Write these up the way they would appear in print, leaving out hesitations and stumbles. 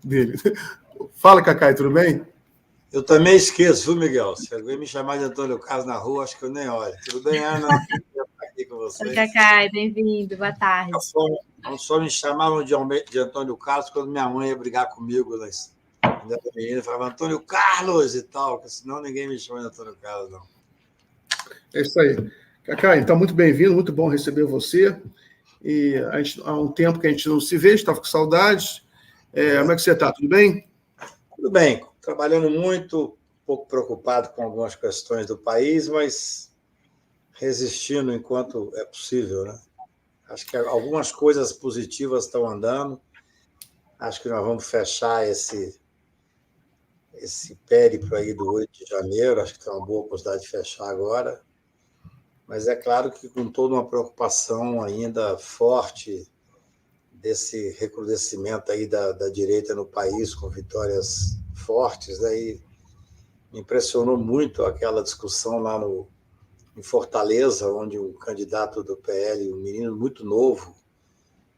dele. Fala, Cacai, tudo bem? Eu também esqueço, viu, Miguel? Se alguém me chamar de Antônio Carlos na rua, acho que eu nem olho. Tudo bem, Ana? Eu estou aqui com vocês. Oi, Cacai, bem-vindo, boa tarde. Só me chamavam de Antônio Carlos quando minha mãe ia brigar comigo. Quando era menina, falava Antônio Carlos e tal, porque senão ninguém me chama de Antônio Carlos, não. É isso aí. Cacai, então, muito bem-vindo, muito bom receber você. E há um tempo que a gente não se vê, estava com saudades. Como é que você está? Tudo bem? Tudo bem, trabalhando muito, um pouco preocupado com algumas questões do país, mas resistindo enquanto é possível, né? Acho que algumas coisas positivas estão andando. Acho que nós vamos fechar esse périplo aí do 8 de janeiro. Acho que tem uma boa possibilidade de fechar agora. Mas é claro que com toda uma preocupação ainda forte desse recrudescimento aí da direita no país, com vitórias fortes, aí me impressionou muito aquela discussão lá em Fortaleza, onde um candidato do PL, um menino muito novo,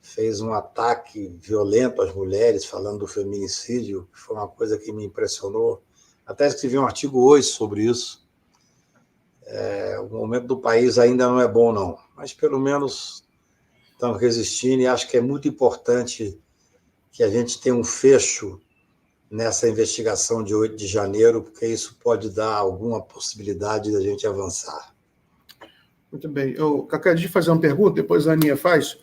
fez um ataque violento às mulheres, falando do feminicídio, que foi uma coisa que me impressionou. Até escrevi um artigo hoje sobre isso. O momento do país ainda não é bom, não, mas pelo menos estamos resistindo e acho que é muito importante que a gente tenha um fecho nessa investigação de 8 de janeiro, porque isso pode dar alguma possibilidade da gente avançar. Muito bem. Cacá, deixa eu fazer uma pergunta, depois a Aninha faz.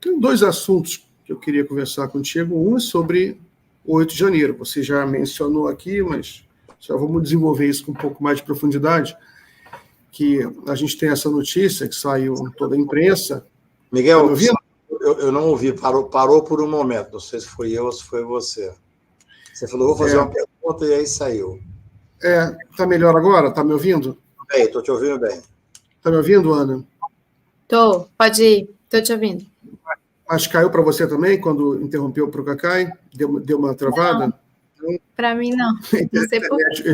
Tem dois assuntos que eu queria conversar contigo. Um é sobre o 8 de janeiro. Você já mencionou aqui, mas já vamos desenvolver isso com um pouco mais de profundidade, que a gente tem essa notícia que saiu em toda a imprensa. Miguel, tá eu não ouvi, parou por um momento, não sei se foi eu ou se foi você. Você falou, vou fazer uma pergunta e aí saiu. Tá melhor agora? Está me ouvindo? Bem, estou te ouvindo bem. Está me ouvindo, Ana? Tô, pode ir, estou te ouvindo. Mas caiu para você também, quando interrompeu para o Cacai? Deu uma travada? Para mim, não. Não sei por quê.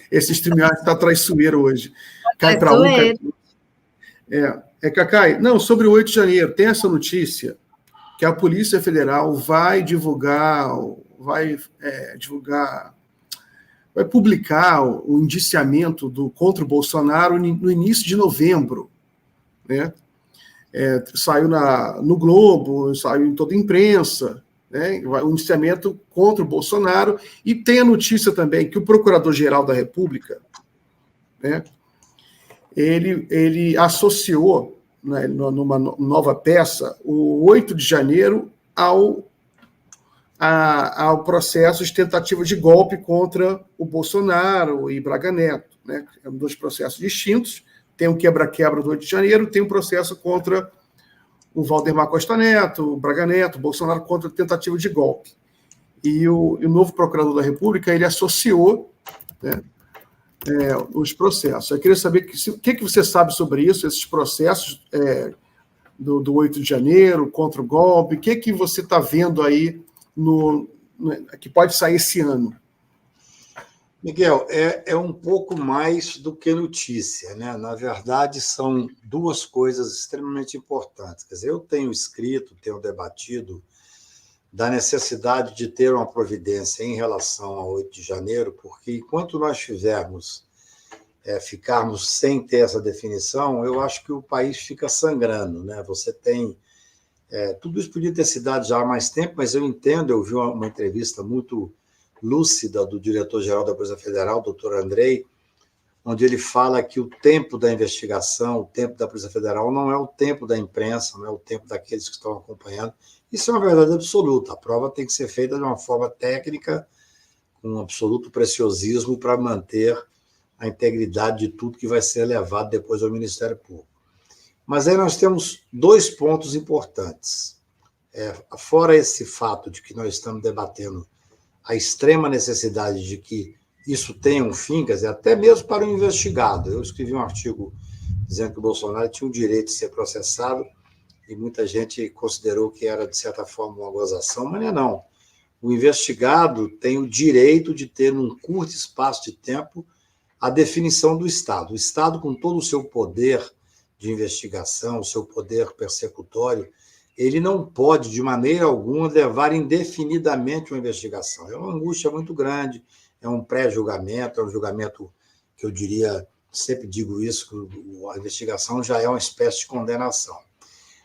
Esse StreamYard está traiçoeiro hoje. Cai para um, cai para Cacai, não, sobre o 8 de janeiro, tem essa notícia que a Polícia Federal vai publicar o indiciamento contra o Bolsonaro no início de novembro, né? Saiu no Globo, saiu em toda a imprensa, né? Um indiciamento contra o Bolsonaro, e tem a notícia também que o Procurador-Geral da República, né, ele associou, né, numa nova peça o 8 de janeiro ao processo de tentativa de golpe contra o Bolsonaro e Braga Neto, né? São dois processos distintos. Tem um quebra-quebra do 8 de janeiro, tem um processo contra o Valdemar Costa Neto, o Braga Neto, o Bolsonaro contra a tentativa de golpe. E o novo procurador da República, ele associou, né, os processos. Eu queria saber o que você sabe sobre isso, esses processos do 8 de janeiro, contra o golpe, o que você está vendo aí que pode sair esse ano? Miguel, é um pouco mais do que notícia, né? Na verdade, são duas coisas extremamente importantes. Quer dizer, eu tenho escrito, tenho debatido da necessidade de ter uma providência em relação ao 8 de janeiro, porque enquanto nós ficarmos sem ter essa definição, eu acho que o país fica sangrando, né? Você tem... tudo isso podia ter se dado já há mais tempo, mas eu entendo, eu vi uma entrevista muito lúcida do diretor-geral da Polícia Federal, doutor Andrei, onde ele fala que o tempo da investigação, o tempo da Polícia Federal não é o tempo da imprensa, não é o tempo daqueles que estão acompanhando. Isso é uma verdade absoluta. A prova tem que ser feita de uma forma técnica, com um absoluto preciosismo para manter a integridade de tudo que vai ser levado depois ao Ministério Público. Mas aí nós temos dois pontos importantes. Fora esse fato de que nós estamos debatendo a extrema necessidade de que isso tenha um fim, quer dizer, até mesmo para o investigado. Eu escrevi um artigo dizendo que o Bolsonaro tinha o direito de ser processado e muita gente considerou que era, de certa forma, uma gozação, mas não é não. O investigado tem o direito de ter, num curto espaço de tempo, a definição do Estado. O Estado, com todo o seu poder de investigação, o seu poder persecutório, ele não pode, de maneira alguma, levar indefinidamente uma investigação. É uma angústia muito grande, é um pré-julgamento, é um julgamento que eu diria, sempre digo isso, que a investigação já é uma espécie de condenação.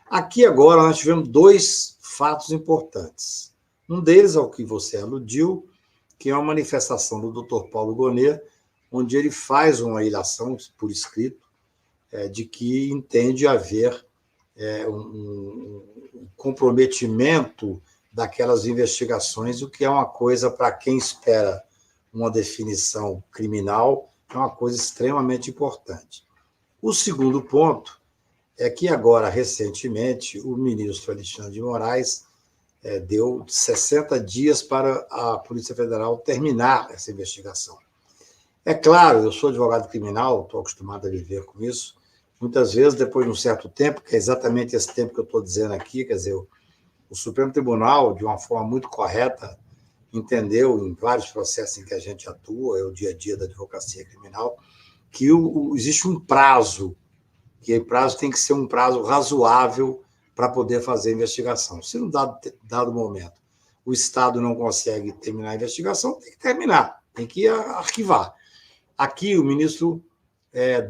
Aqui agora nós tivemos 2 fatos importantes. Um deles, ao que você aludiu, que é uma manifestação do Dr. Paulo Gonet, onde ele faz uma ilação por escrito de que entende haver um comprometimento daquelas investigações, o que é uma coisa, para quem espera uma definição criminal, é uma coisa extremamente importante. O segundo ponto é que agora, recentemente, o ministro Alexandre de Moraes deu 60 dias para a Polícia Federal terminar essa investigação. É claro, eu sou advogado criminal, estou acostumado a viver com isso. Muitas vezes, depois de um certo tempo, que é exatamente esse tempo que eu estou dizendo aqui, quer dizer, o Supremo Tribunal, de uma forma muito correta, entendeu, em vários processos em que a gente atua, é o dia a dia da advocacia criminal, que existe um prazo, que o prazo tem que ser um prazo razoável para poder fazer a investigação. Se num dado momento o Estado não consegue terminar a investigação, tem que terminar, tem que arquivar. Aqui o ministro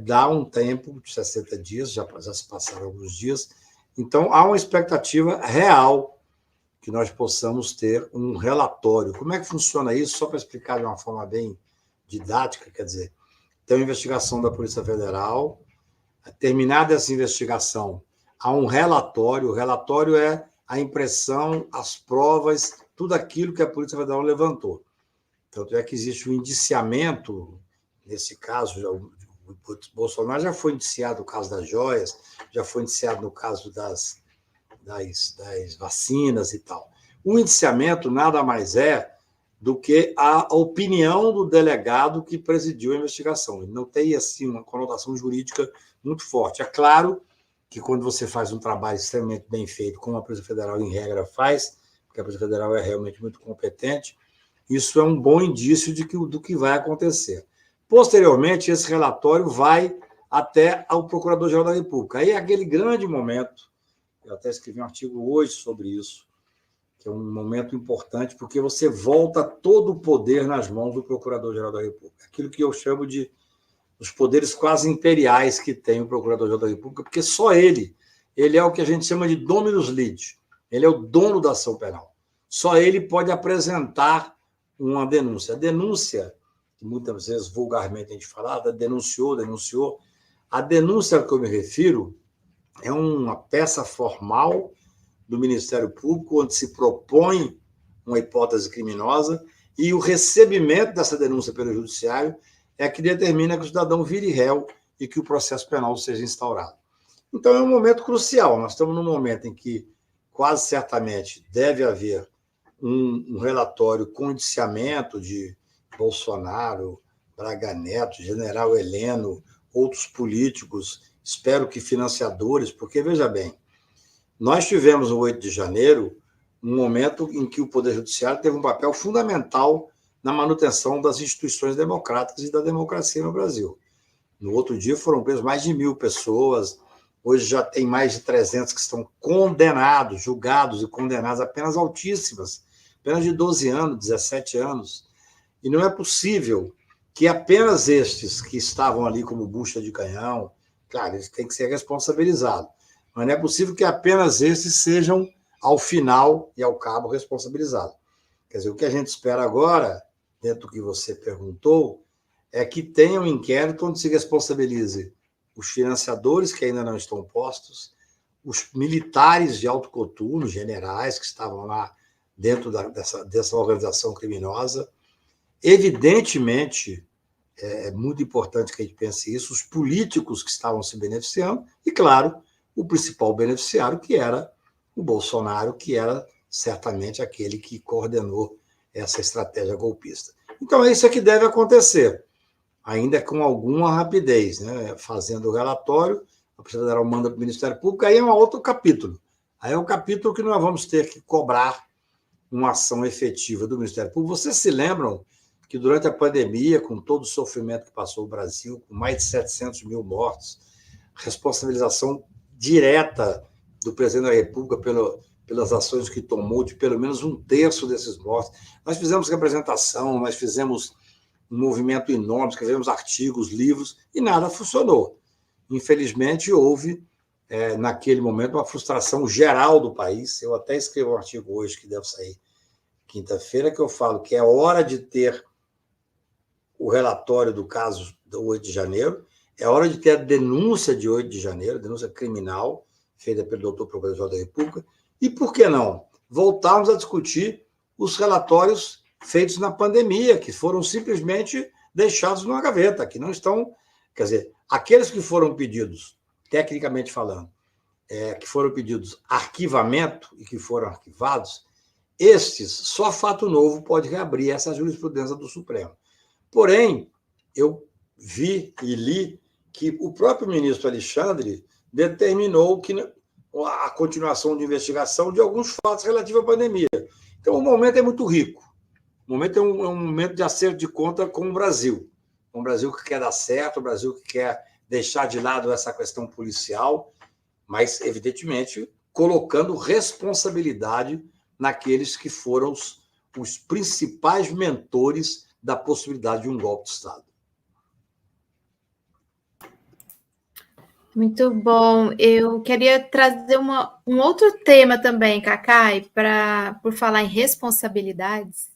dá um tempo de 60 dias, já se passaram alguns dias, então há uma expectativa real que nós possamos ter um relatório. Como é que funciona isso? Só para explicar de uma forma bem didática, quer dizer, tem uma investigação da Polícia Federal, terminada essa investigação, há um relatório, o relatório é a impressão, as provas, tudo aquilo que a Polícia Federal levantou. Tanto é que existe um indiciamento, nesse caso, o Bolsonaro já foi indiciado no caso das joias, já foi indiciado no caso das vacinas e tal. O indiciamento nada mais é do que a opinião do delegado que presidiu a investigação. Ele não tem, assim, uma conotação jurídica muito forte. É claro que quando você faz um trabalho extremamente bem feito, como a Polícia Federal, em regra, faz, porque a Polícia Federal é realmente muito competente, isso é um bom indício do que vai acontecer. Posteriormente, esse relatório vai até ao Procurador-Geral da República. Aí é aquele grande momento, eu até escrevi um artigo hoje sobre isso, que é um momento importante, porque você volta todo o poder nas mãos do Procurador-Geral da República. Aquilo que eu chamo de os poderes quase imperiais que tem o Procurador-Geral da República, porque só ele é o que a gente chama de dominus litis, ele é o dono da ação penal. Só ele pode apresentar uma denúncia. A denúncia, que muitas vezes vulgarmente a gente fala, denunciou. A denúncia a que eu me refiro é uma peça formal do Ministério Público, onde se propõe uma hipótese criminosa e o recebimento dessa denúncia pelo Judiciário é que determina que o cidadão vire réu e que o processo penal seja instaurado. Então, é um momento crucial. Nós estamos num momento em que, quase certamente, deve haver um relatório com indiciamento de Bolsonaro, Braga Neto, General Heleno, outros políticos, espero que financiadores, porque, veja bem, nós tivemos no 8 de janeiro um momento em que o Poder Judiciário teve um papel fundamental na manutenção das instituições democráticas e da democracia no Brasil. No outro dia foram presos mais de 1.000 pessoas, hoje já tem mais de 300 que estão condenados, julgados e condenados a penas altíssimas, penas de 12 anos, 17 anos. E não é possível que apenas estes que estavam ali como bucha de canhão, claro, eles têm que ser responsabilizados, mas não é possível que apenas estes sejam, ao final e ao cabo, responsabilizados. Quer dizer, o que a gente espera agora, dentro do que você perguntou, é que tenha um inquérito onde se responsabilize os financiadores que ainda não estão postos, os militares de alto coturno, generais que estavam lá dentro dessa organização criminosa. Evidentemente, é muito importante que a gente pense isso, os políticos que estavam se beneficiando e, claro, o principal beneficiário, que era o Bolsonaro, que era certamente aquele que coordenou essa estratégia golpista. Então, é isso que deve acontecer, ainda com alguma rapidez, né? Fazendo o relatório, a Polícia Federal manda para o Ministério Público, aí é um outro capítulo. Aí é um capítulo que nós vamos ter que cobrar uma ação efetiva do Ministério Público. Vocês se lembram que durante a pandemia, com todo o sofrimento que passou o Brasil, com mais de 700 mil mortos, responsabilização direta do presidente da República pelas ações que tomou, de pelo menos 1/3 desses mortos. Nós fizemos representação, nós fizemos um movimento enorme, escrevemos artigos, livros, e nada funcionou. Infelizmente, houve, naquele momento, uma frustração geral do país. Eu até escrevo um artigo hoje, que deve sair quinta-feira, que eu falo que é hora de ter o relatório do caso do 8 de janeiro, é hora de ter a denúncia de 8 de janeiro, denúncia criminal, feita pelo doutor Procurador da República, e, por que não, voltarmos a discutir os relatórios feitos na pandemia, que foram simplesmente deixados numa gaveta, que não estão... Quer dizer, aqueles que foram pedidos, tecnicamente falando, que foram pedidos arquivamento e que foram arquivados, estes, só fato novo pode reabrir essa jurisprudência do Supremo. Porém, eu vi e li que o próprio ministro Alexandre determinou que a continuação de investigação de alguns fatos relativos à pandemia. Então, o momento é muito rico. O momento é um momento de acerto de conta com o Brasil. Um Brasil que quer dar certo, um Brasil que quer deixar de lado essa questão policial, mas, evidentemente, colocando responsabilidade naqueles que foram os principais mentores da possibilidade de um golpe de Estado. Muito bom. Eu queria trazer um outro tema também, Cacai, por falar em responsabilidades,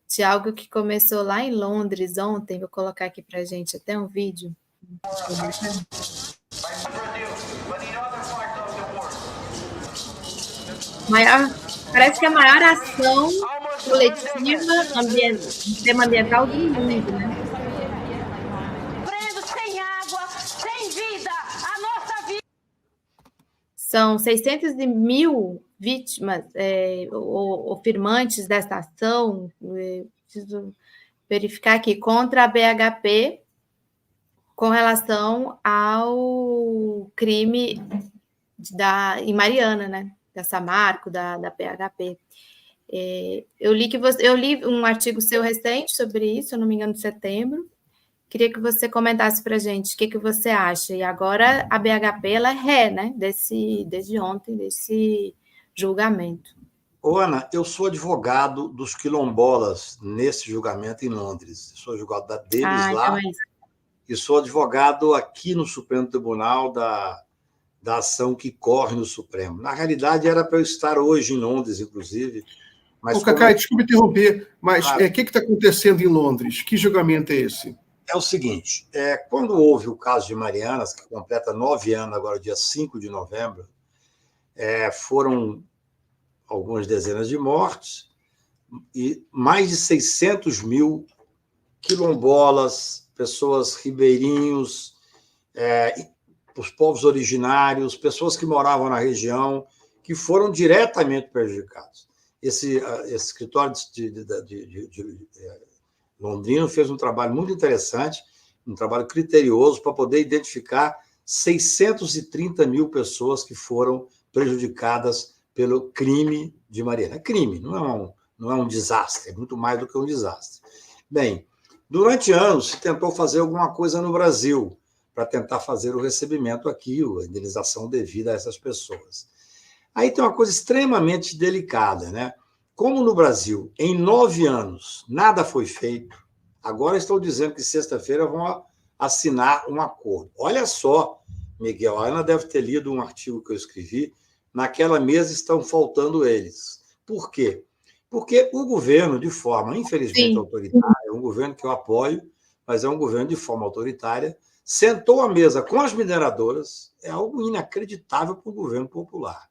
de algo que começou lá em Londres ontem. Vou colocar aqui para a gente até um vídeo. Parece que é a maior ação coletiva em tema ambiental do mundo, né? Sem água, sem vida, a nossa vida. São 600 mil vítimas ou firmantes dessa ação. Preciso verificar aqui, contra a BHP, com relação ao crime em Mariana, né? Da Samarco, da BHP. Eu li um artigo seu recente sobre isso, se eu não me engano, de setembro. Queria que você comentasse para a gente o que você acha. E agora a BHP ela é ré, né? Desde ontem, desse julgamento. Ana, eu sou advogado dos quilombolas nesse julgamento em Londres. Eu sou advogado deles lá. Então é isso. E sou advogado aqui no Supremo Tribunal da ação que corre no Supremo. Na realidade, era para eu estar hoje em Londres, inclusive. Mas Cacai, desculpa interromper, mas o que está acontecendo em Londres? Que julgamento é esse? É o seguinte, quando houve o caso de Marianas, que completa 9 anos, agora dia 5 de novembro, foram algumas dezenas de mortes e mais de 600 mil quilombolas, pessoas ribeirinhos, os povos originários, pessoas que moravam na região, que foram diretamente prejudicados. Esse escritório de londrino fez um trabalho muito interessante, um trabalho criterioso para poder identificar 630 mil pessoas que foram prejudicadas pelo crime de Mariana. É crime, não é um desastre, é muito mais do que um desastre. Bem, durante anos se tentou fazer alguma coisa no Brasil para tentar fazer o recebimento aqui, a indenização devida a essas pessoas. Aí tem uma coisa extremamente delicada, né? Como no Brasil, em 9 anos, nada foi feito, agora estão dizendo que sexta-feira vão assinar um acordo. Olha só, Miguel, a Ana deve ter lido um artigo que eu escrevi, naquela mesa estão faltando eles. Por quê? Porque o governo, de forma, infelizmente, autoritária, é um governo que eu apoio, mas é um governo de forma autoritária, sentou à mesa com as mineradoras, é algo inacreditável para o governo popular.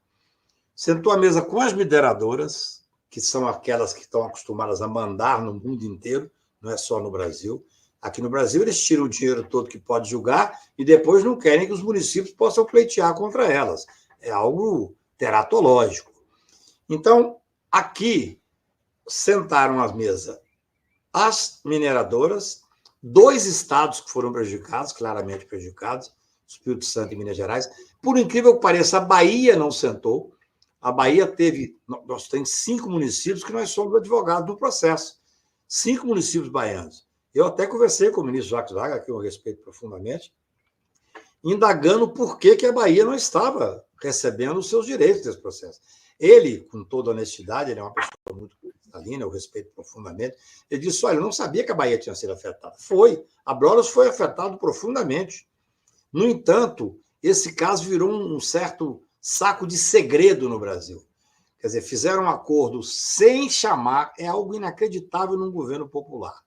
Sentou à mesa com as mineradoras, que são aquelas que estão acostumadas a mandar no mundo inteiro, não é só no Brasil. Aqui no Brasil, eles tiram o dinheiro todo que pode julgar e depois não querem que os municípios possam pleitear contra elas. É algo teratológico. Então, aqui, sentaram à mesa as mineradoras, 2 estados que foram prejudicados, claramente prejudicados, Espírito Santo e Minas Gerais. Por incrível que pareça, a Bahia não sentou. A Bahia nós temos 5 municípios que nós somos advogados do processo. 5 municípios baianos. Eu até conversei com o ministro Jacques Wagner, que eu respeito profundamente, indagando por que a Bahia não estava recebendo os seus direitos desse processo. Ele, com toda honestidade, ele é uma pessoa muito cristalina, eu respeito profundamente, ele disse, olha, eu não sabia que a Bahia tinha sido afetada. Foi, a Brollos foi afetado profundamente. No entanto, esse caso virou um certo saco de segredo no Brasil. Quer dizer, fizeram um acordo sem chamar, é algo inacreditável num governo popular.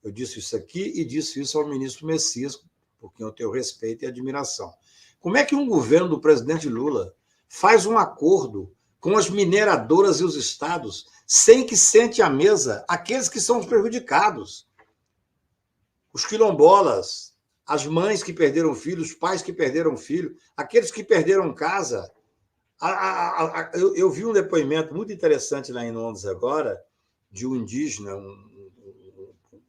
Eu disse isso aqui e disse isso ao ministro Messias, por quem eu tenho respeito e admiração. Como é que um governo do presidente Lula faz um acordo com as mineradoras e os estados sem que sente à mesa aqueles que são os prejudicados? Os quilombolas, as mães que perderam filho, os pais que perderam filho, aqueles que perderam casa. Eu vi um depoimento muito interessante lá em Londres agora, de um indígena,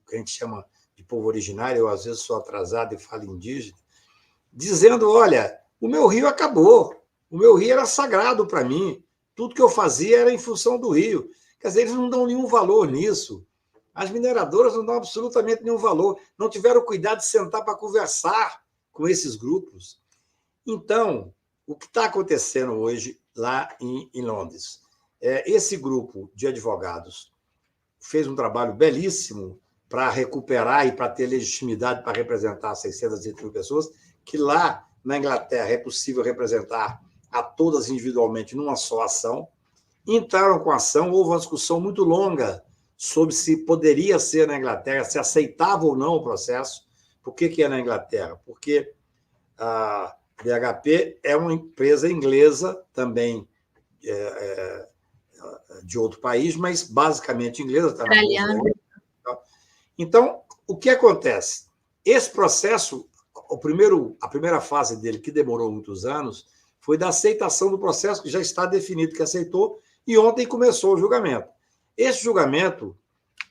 que a gente chama de povo originário, eu às vezes sou atrasado e falo indígena, dizendo, olha, o meu rio acabou, o meu rio era sagrado para mim, tudo que eu fazia era em função do rio. Quer dizer, eles não dão nenhum valor nisso. As mineradoras não dão absolutamente nenhum valor, não tiveram cuidado de sentar para conversar com esses grupos. Então, o que está acontecendo hoje lá em Londres? Esse grupo de advogados fez um trabalho belíssimo para recuperar e para ter legitimidade para representar 600 mil pessoas, que lá na Inglaterra é possível representar a todas individualmente numa só ação. Entraram com a ação, houve uma discussão muito longa sobre se poderia ser na Inglaterra, se aceitava ou não o processo. Por que é na Inglaterra? Porque a BHP é uma empresa inglesa, também de outro país, mas basicamente inglesa. Está na bolsa. Então, o que acontece? Esse processo, a primeira fase dele, que demorou muitos anos, foi da aceitação do processo, que já está definido que aceitou, e ontem começou o julgamento. Esse julgamento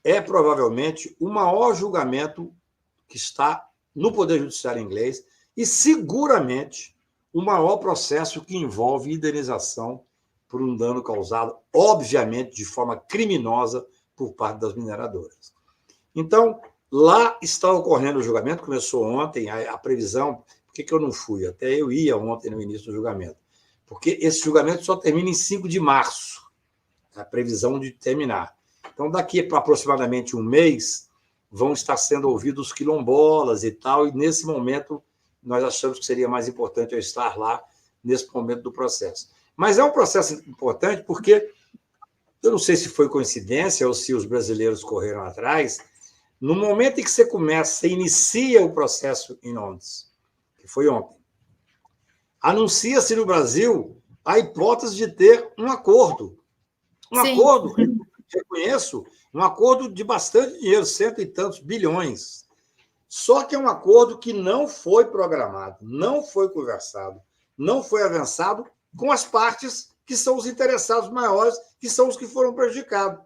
é provavelmente o maior julgamento que está no Poder Judiciário inglês e seguramente o maior processo que envolve indenização por um dano causado, obviamente, de forma criminosa por parte das mineradoras. Então, lá está ocorrendo o julgamento, começou ontem, a previsão. Por que eu não fui? Até eu ia ontem no início do julgamento. Porque esse julgamento só termina em 5 de março, a previsão de terminar. Então, daqui para aproximadamente um mês, vão estar sendo ouvidos quilombolas e tal, e nesse momento nós achamos que seria mais importante eu estar lá nesse momento do processo. Mas é um processo importante porque, eu não sei se foi coincidência ou se os brasileiros correram atrás, no momento em que você inicia o processo em Londres, que foi ontem, anuncia-se no Brasil a hipótese de ter um acordo. Acordo, reconheço, um acordo de bastante dinheiro, 100 e tantos bilhões. Só que é um acordo que não foi programado, não foi conversado, não foi avançado com as partes que são os interessados maiores, que são os que foram prejudicados.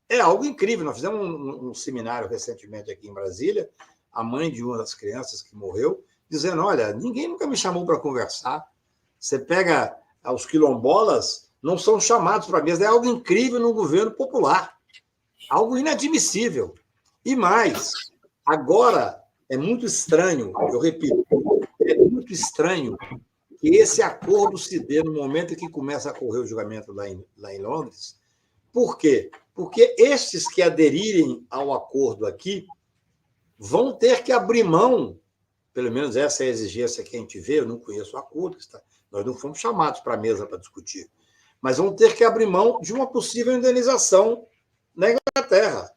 É algo incrível. Nós fizemos um seminário recentemente aqui em Brasília, a mãe de uma das crianças que morreu, dizendo, olha, ninguém nunca me chamou para conversar. Você pega os quilombolas, não são chamados para a mesa. É algo incrível no governo popular. Algo inadmissível. E mais, agora é muito estranho, eu repito, é muito estranho que esse acordo se dê no momento em que começa a correr o julgamento lá em Londres. Por quê? Porque estes que aderirem ao acordo aqui vão ter que abrir mão, pelo menos essa é a exigência que a gente vê, eu não conheço o acordo, nós não fomos chamados para a mesa para discutir, mas vão ter que abrir mão de uma possível indenização na Inglaterra.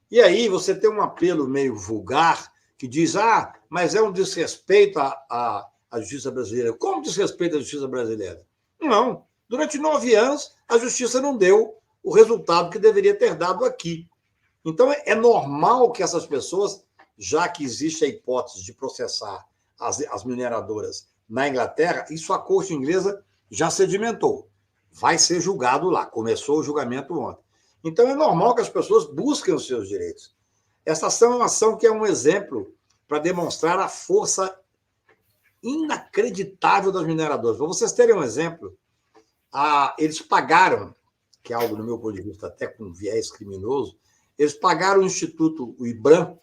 E aí você tem um apelo meio vulgar que diz, mas é um desrespeito à justiça brasileira. Como desrespeito à justiça brasileira? Não. Durante 9 anos, a justiça não deu o resultado que deveria ter dado aqui. Então, é normal que essas pessoas, já que existe a hipótese de processar as mineradoras na Inglaterra, isso a corte inglesa já sedimentou. Vai ser julgado lá. Começou o julgamento ontem. Então, é normal que as pessoas busquem os seus direitos. Essa ação é uma ação que é um exemplo para demonstrar a força inacreditável das mineradoras. Para vocês terem um exemplo, eles pagaram, que é algo, no meu ponto de vista, até com viés criminoso, eles pagaram o Instituto, o IBRAM,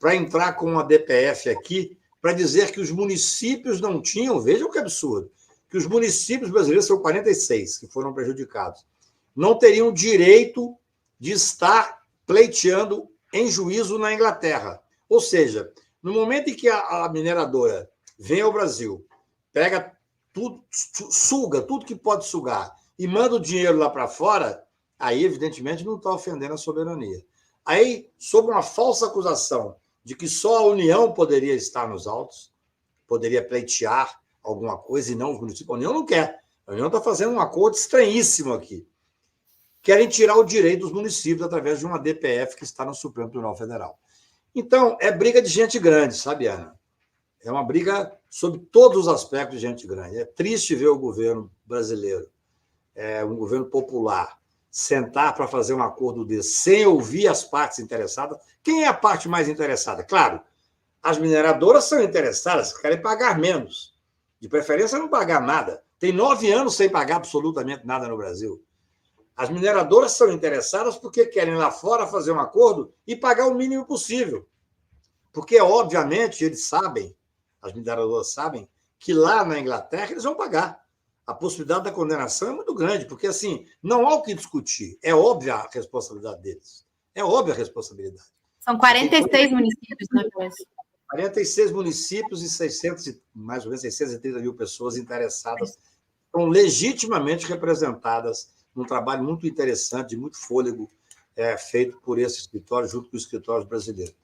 para entrar com uma DPF aqui, para dizer que os municípios não tinham, vejam que absurdo, que os municípios brasileiros, são 46 que foram prejudicados, não teriam direito de estar pleiteando em juízo na Inglaterra. Ou seja, no momento em que a mineradora vem ao Brasil, pega tudo, suga tudo que pode sugar e manda o dinheiro lá para fora, aí, evidentemente, não está ofendendo a soberania. Aí, sob uma falsa acusação de que só a União poderia estar nos autos, poderia pleitear alguma coisa e não os municípios. A União não quer. A União está fazendo um acordo estranhíssimo aqui. Querem tirar o direito dos municípios através de uma DPF que está no Supremo Tribunal Federal. Então, é briga de gente grande, sabe, Ana? É uma briga sobre todos os aspectos de gente grande. É triste ver o governo brasileiro, um governo popular, sentar para fazer um acordo desse sem ouvir as partes interessadas. Quem é a parte mais interessada? Claro, as mineradoras são interessadas, querem pagar menos. De preferência, não pagar nada. Tem 9 anos sem pagar absolutamente nada no Brasil. As mineradoras são interessadas porque querem lá fora fazer um acordo e pagar o mínimo possível. Porque, obviamente, eles sabem, as mineradoras sabem, que lá na Inglaterra eles vão pagar. A possibilidade da condenação é muito grande, porque, assim, não há o que discutir. É óbvia a responsabilidade deles. É óbvia a responsabilidade. São 46 municípios, né, professor? 46 municípios e mais ou menos 630 mil pessoas interessadas, estão legitimamente representadas num trabalho muito interessante, de muito fôlego, feito por esse escritório, junto com os escritórios brasileiros.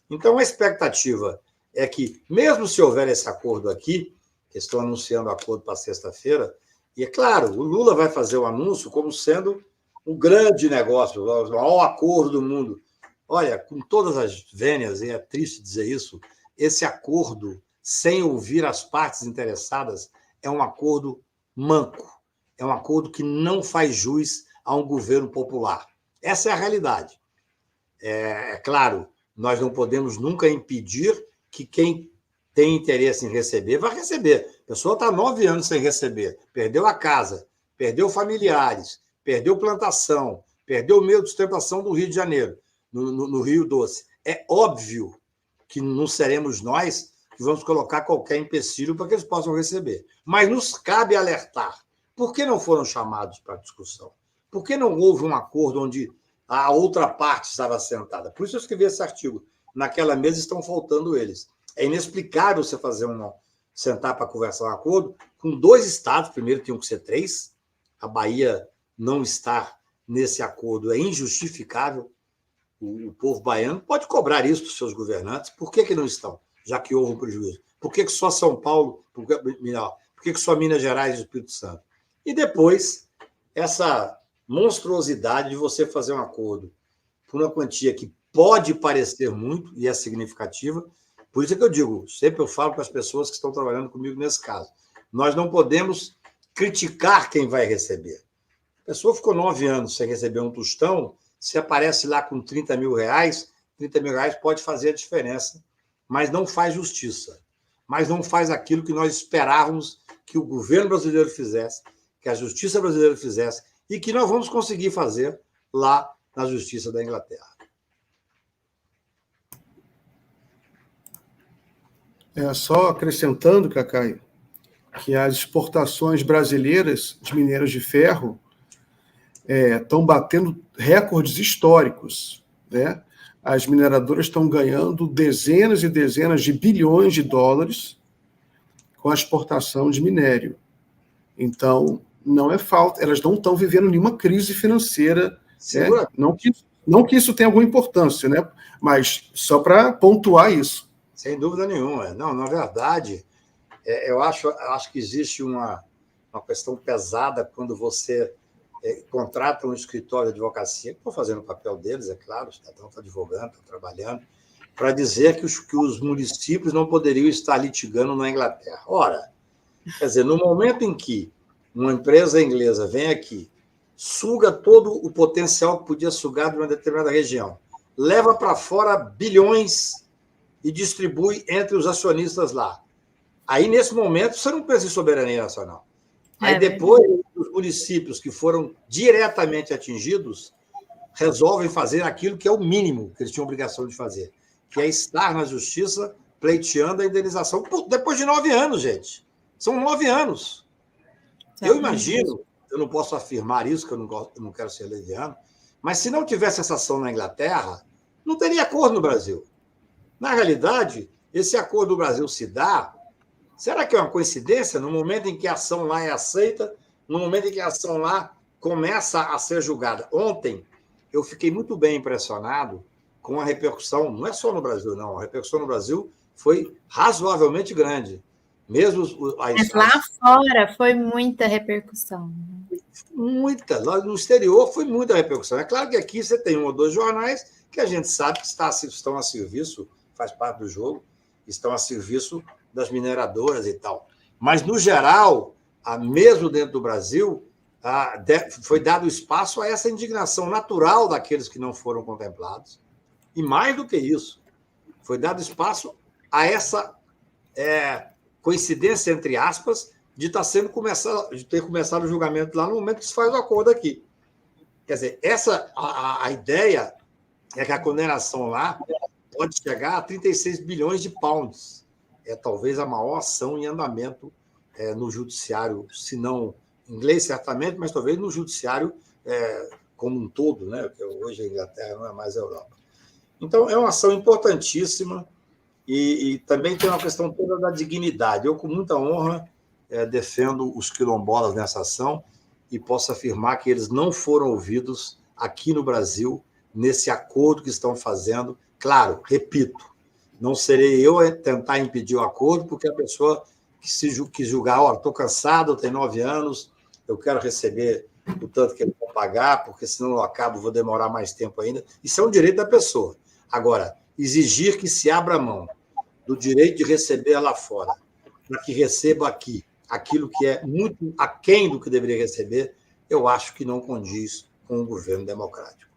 Então, a expectativa é que, mesmo se houver esse acordo aqui, que estão anunciando o acordo para sexta-feira, e é claro, o Lula vai fazer o anúncio como sendo um grande negócio, o maior acordo do mundo. Olha, com todas as vênias, e é triste dizer isso, esse acordo, sem ouvir as partes interessadas, é um acordo manco. É um acordo que não faz jus a um governo popular. Essa é a realidade. É claro, nós não podemos nunca impedir que quem tem interesse em receber, vai receber. A pessoa está 9 anos sem receber, perdeu a casa, perdeu familiares, perdeu plantação, perdeu o meio de sustentação do Rio de Janeiro, no Rio Doce. É óbvio que não seremos nós que vamos colocar qualquer empecilho para que eles possam receber. Mas nos cabe alertar. Por que não foram chamados para a discussão? Por que não houve um acordo onde a outra parte estava sentada? Por isso eu escrevi esse artigo. Naquela mesa estão faltando eles. É inexplicável você sentar para conversar um acordo com 2 estados, primeiro tinham que ser 3, a Bahia não estar nesse acordo é injustificável. O povo baiano pode cobrar isso dos seus governantes. Por que não estão, já que houve um prejuízo? Por que só São Paulo, por que só Minas Gerais e Espírito Santo? E depois, essa monstruosidade de você fazer um acordo por uma quantia que pode parecer muito e é significativa. Por isso é que eu digo, sempre eu falo para as pessoas que estão trabalhando comigo nesse caso, nós não podemos criticar quem vai receber. A pessoa ficou 9 anos sem receber um tostão, se aparece lá com 30 mil reais, 30 mil reais pode fazer a diferença, mas não faz justiça, mas não faz aquilo que nós esperávamos que o governo brasileiro fizesse, que a justiça brasileira fizesse, e que nós vamos conseguir fazer lá na justiça da Inglaterra. Só acrescentando, Cacai, que as exportações brasileiras de minérios de ferro estão batendo recordes históricos, né? As mineradoras estão ganhando dezenas e dezenas de bilhões de dólares com a exportação de minério. Então, não é falta, elas não estão vivendo nenhuma crise financeira, né? Não que isso tenha alguma importância, né? Mas só para pontuar isso. Sem dúvida nenhuma. Não, na verdade, eu acho que existe uma questão pesada quando você contrata um escritório de advocacia, que estão fazendo o papel deles, é claro, o cidadão está advogando, está trabalhando, para dizer que os municípios não poderiam estar litigando na Inglaterra. Ora, quer dizer, no momento em que uma empresa inglesa vem aqui, suga todo o potencial que podia sugar de uma determinada região, leva para fora bilhões e distribui entre os acionistas lá. Aí, nesse momento, você não pensa em soberania nacional. Aí, depois, os municípios que foram diretamente atingidos resolvem fazer aquilo que é o mínimo que eles tinham obrigação de fazer, que é estar na justiça pleiteando a indenização depois de 9 anos, gente. São 9 anos. Eu imagino, eu não posso afirmar isso, que eu não quero ser leviano, mas se não tivesse essa ação na Inglaterra, não teria acordo no Brasil. Na realidade, esse acordo do Brasil se dá. Será que é uma coincidência? No momento em que a ação lá é aceita, no momento em que a ação lá começa a ser julgada. Ontem, eu fiquei muito bem impressionado com a repercussão, não é só no Brasil, não, a repercussão no Brasil foi razoavelmente grande. Mesmo Mas lá fora foi muita repercussão. Muita. Lá no exterior foi muita repercussão. É claro que aqui você tem 1 ou 2 jornais que a gente sabe que estão a serviço, faz parte do jogo, estão a serviço das mineradoras e tal. Mas, no geral, mesmo dentro do Brasil, foi dado espaço a essa indignação natural daqueles que não foram contemplados. E mais do que isso, foi dado espaço a essa coincidência, entre aspas, de ter começado o julgamento lá no momento que se faz o acordo aqui. Quer dizer, a ideia é que a condenação lá pode chegar a 36 bilhões de pounds. É talvez a maior ação em andamento no judiciário, se não em inglês, certamente, mas talvez no judiciário como um todo, né? Porque hoje a Inglaterra não é mais a Europa. Então, é uma ação importantíssima e também tem uma questão toda da dignidade. Eu, com muita honra, defendo os quilombolas nessa ação e posso afirmar que eles não foram ouvidos aqui no Brasil, nesse acordo que estão fazendo. Claro, repito, não serei eu a tentar impedir o acordo, porque a pessoa que julgar, olha, estou cansado, eu tenho 9 anos, eu quero receber o tanto que eles vão pagar, porque senão eu acabo, vou demorar mais tempo ainda. Isso é um direito da pessoa. Agora, exigir que se abra mão do direito de receber lá fora, para que receba aqui aquilo que é muito aquém do que deveria receber, eu acho que não condiz com o governo democrático.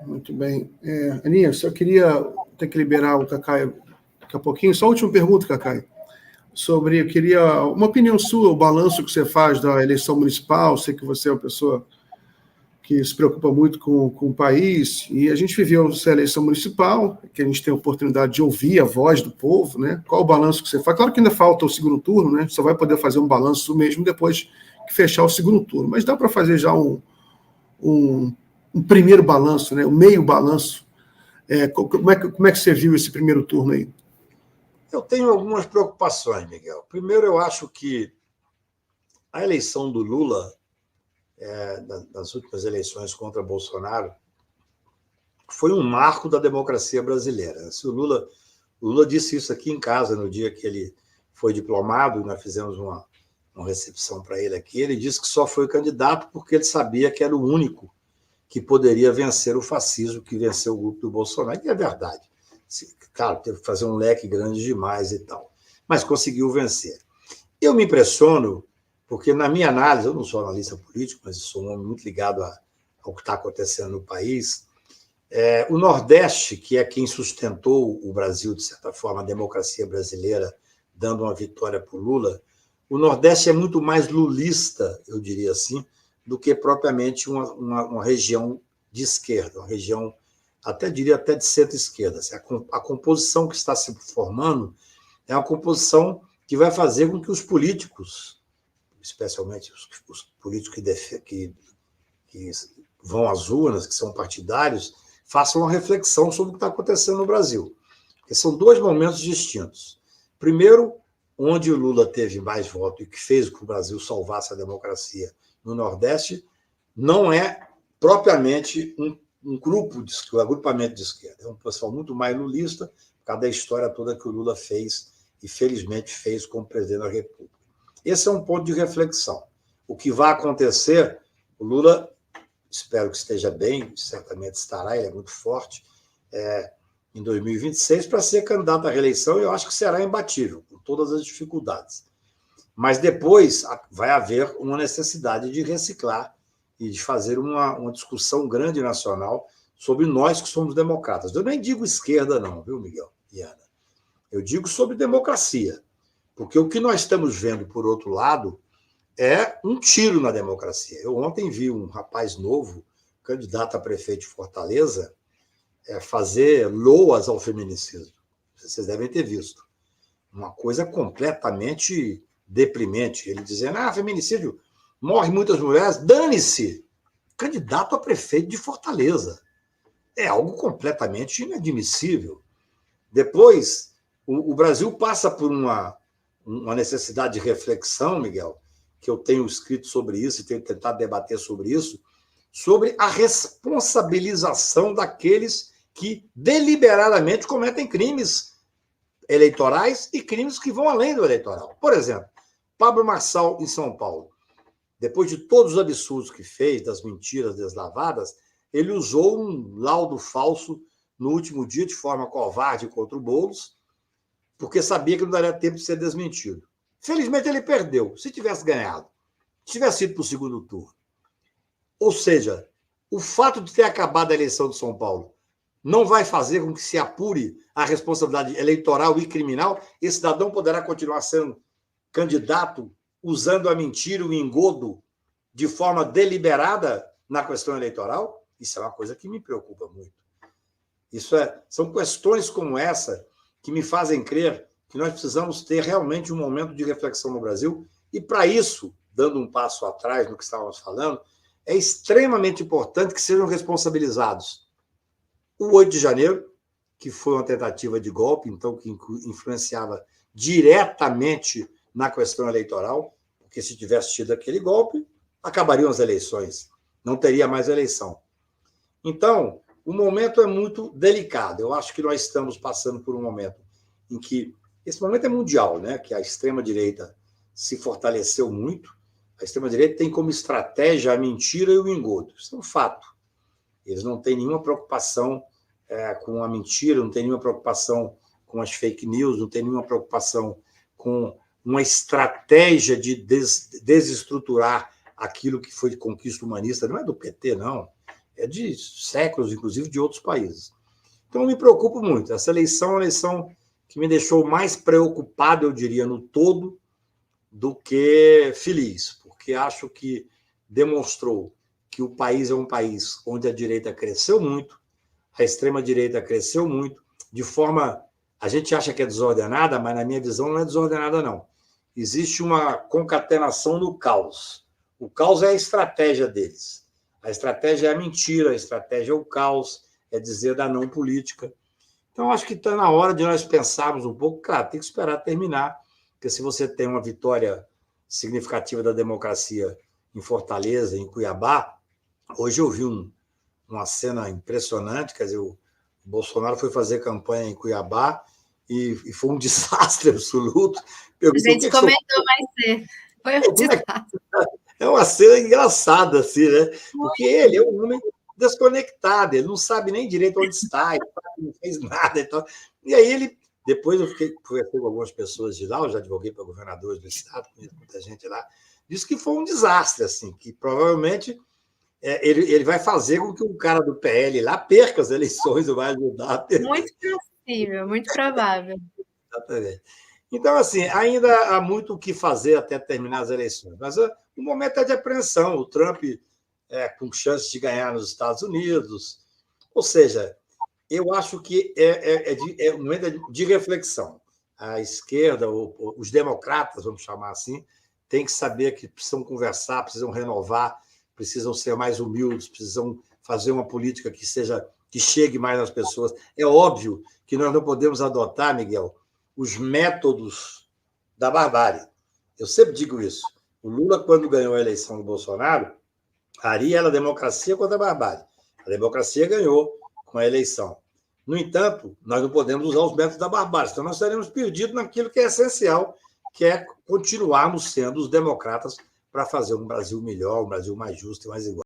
Muito bem. Aninha, só queria ter que liberar o Cacai daqui a pouquinho. Só a última pergunta, Cacai. Eu queria uma opinião sua, o balanço que você faz da eleição municipal. Sei que você é uma pessoa que se preocupa muito com o país, e a gente viveu essa eleição municipal, que a gente tem a oportunidade de ouvir a voz do povo, né? Qual o balanço que você faz? Claro que ainda falta o segundo turno, né? Só vai poder fazer um balanço mesmo depois que fechar o segundo turno, mas dá para fazer já um primeiro balanço, né? Um meio balanço. Como é que você viu esse primeiro turno aí? Eu tenho algumas preocupações, Miguel. Primeiro, eu acho que a eleição do Lula, das últimas eleições contra Bolsonaro, foi um marco da democracia brasileira. Se o Lula disse isso aqui em casa no dia que ele foi diplomado, nós fizemos uma recepção para ele aqui, ele disse que só foi candidato porque ele sabia que era o único que poderia vencer o fascismo, que venceu o grupo do Bolsonaro, e é verdade. Claro, teve que fazer um leque grande demais e tal, mas conseguiu vencer. Eu me impressiono, porque na minha análise, eu não sou analista político, mas sou um homem muito ligado ao que está acontecendo no país, o Nordeste, que é quem sustentou o Brasil, de certa forma, a democracia brasileira, dando uma vitória para o Lula, o Nordeste é muito mais lulista, eu diria assim, do que propriamente uma região de esquerda, uma região, diria até de centro-esquerda. A composição que está se formando é uma composição que vai fazer com que os políticos, especialmente os políticos que vão às urnas, que são partidários, façam uma reflexão sobre o que está acontecendo no Brasil. Porque são 2 momentos distintos. Primeiro, onde o Lula teve mais voto e que fez com que o Brasil salvasse a democracia no Nordeste, não é propriamente um agrupamento de esquerda. É um pessoal muito mais lulista, por causa da história toda que o Lula fez, e felizmente fez como presidente da República. Esse é um ponto de reflexão. O que vai acontecer, o Lula, espero que esteja bem, certamente estará, ele é muito forte, em 2026, para ser candidato à reeleição, eu acho que será imbatível, com todas as dificuldades. Mas depois vai haver uma necessidade de reciclar e de fazer uma discussão grande nacional sobre nós que somos democratas. Eu nem digo esquerda não, viu, Miguel e Ana? Eu digo sobre democracia. Porque o que nós estamos vendo, por outro lado, é um tiro na democracia. Eu ontem vi um rapaz novo, candidato a prefeito de Fortaleza, fazer loas ao feminicídio. Vocês devem ter visto. Uma coisa completamente deprimente. Ele dizendo, feminicídio, morre muitas mulheres, dane-se. Candidato a prefeito de Fortaleza. É algo completamente inadmissível. Depois, o Brasil passa por uma necessidade de reflexão, Miguel, que eu tenho escrito sobre isso e tenho tentado debater sobre isso, sobre a responsabilização daqueles que deliberadamente cometem crimes eleitorais e crimes que vão além do eleitoral. Por exemplo, Pablo Marçal, em São Paulo. Depois de todos os absurdos que fez, das mentiras deslavadas, ele usou um laudo falso no último dia de forma covarde contra o Boulos, porque sabia que não daria tempo de ser desmentido. Felizmente, ele perdeu. Se tivesse ganhado, se tivesse ido para o segundo turno. Ou seja, o fato de ter acabado a eleição de São Paulo não vai fazer com que se apure a responsabilidade eleitoral e criminal. Esse cidadão poderá continuar sendo candidato usando a mentira, o engodo, de forma deliberada na questão eleitoral? Isso é uma coisa que me preocupa muito. São questões como essa que me fazem crer que nós precisamos ter realmente um momento de reflexão no Brasil e, para isso, dando um passo atrás no que estávamos falando, é extremamente importante que sejam responsabilizados o 8 de janeiro, que foi uma tentativa de golpe, então, que influenciava diretamente na questão eleitoral, porque se tivesse tido aquele golpe, acabariam as eleições, não teria mais eleição. Então, o momento é muito delicado. Eu acho que nós estamos passando por um momento em que, esse momento é mundial, né? Que a extrema-direita se fortaleceu muito. A extrema-direita tem como estratégia a mentira e o engodo. Isso é um fato. Eles não têm nenhuma preocupação com a mentira, não têm nenhuma preocupação com as fake news, não têm nenhuma preocupação com uma estratégia de desestruturar aquilo que foi de conquista humanista. Não é do PT, não. É de séculos, inclusive, de outros países. Então, eu me preocupo muito. Essa eleição é uma eleição que me deixou mais preocupado, eu diria, no todo, do que feliz, porque acho que demonstrou que o país é um país onde a direita cresceu muito, a extrema-direita cresceu muito, de forma... A gente acha que é desordenada, mas, na minha visão, não é desordenada, não. Existe uma concatenação no caos. O caos é a estratégia deles. A estratégia é a mentira, a estratégia é o caos, é dizer da não política. Então, acho que está na hora de nós pensarmos um pouco. Claro, tem que esperar terminar, porque se você tem uma vitória significativa da democracia em Fortaleza, em Cuiabá, hoje eu vi uma cena impressionante, quer dizer, o Bolsonaro foi fazer campanha em Cuiabá e foi um desastre absoluto. A gente comentou mais cedo. Foi um desastre. É uma cena engraçada, assim, né? Porque ele é um homem desconectado, ele não sabe nem direito onde está, ele não fez nada. Então... E aí depois eu conversei com algumas pessoas de lá, eu já advoguei para governadores do estado, conheço muita gente lá, disse que foi um desastre, assim, que provavelmente ele vai fazer com que um cara do PL lá perca as eleições, vai ajudar a perder. Muito possível, muito provável. Exatamente. Então, assim, ainda há muito o que fazer até terminar as eleições, mas o momento é de apreensão. O Trump com chance de ganhar nos Estados Unidos. Ou seja, eu acho que é um momento de reflexão. A esquerda, os democratas, vamos chamar assim, têm que saber que precisam conversar, precisam renovar, precisam ser mais humildes, precisam fazer uma política que chegue mais às pessoas. É óbvio que nós não podemos adotar, Miguel, os métodos da barbárie. Eu sempre digo isso. O Lula, quando ganhou a eleição do Bolsonaro, ali era a democracia contra a barbárie. A democracia ganhou com a eleição. No entanto, nós não podemos usar os métodos da barbárie, senão nós estaremos perdidos naquilo que é essencial, que é continuarmos sendo os democratas para fazer um Brasil melhor, um Brasil mais justo e mais igual.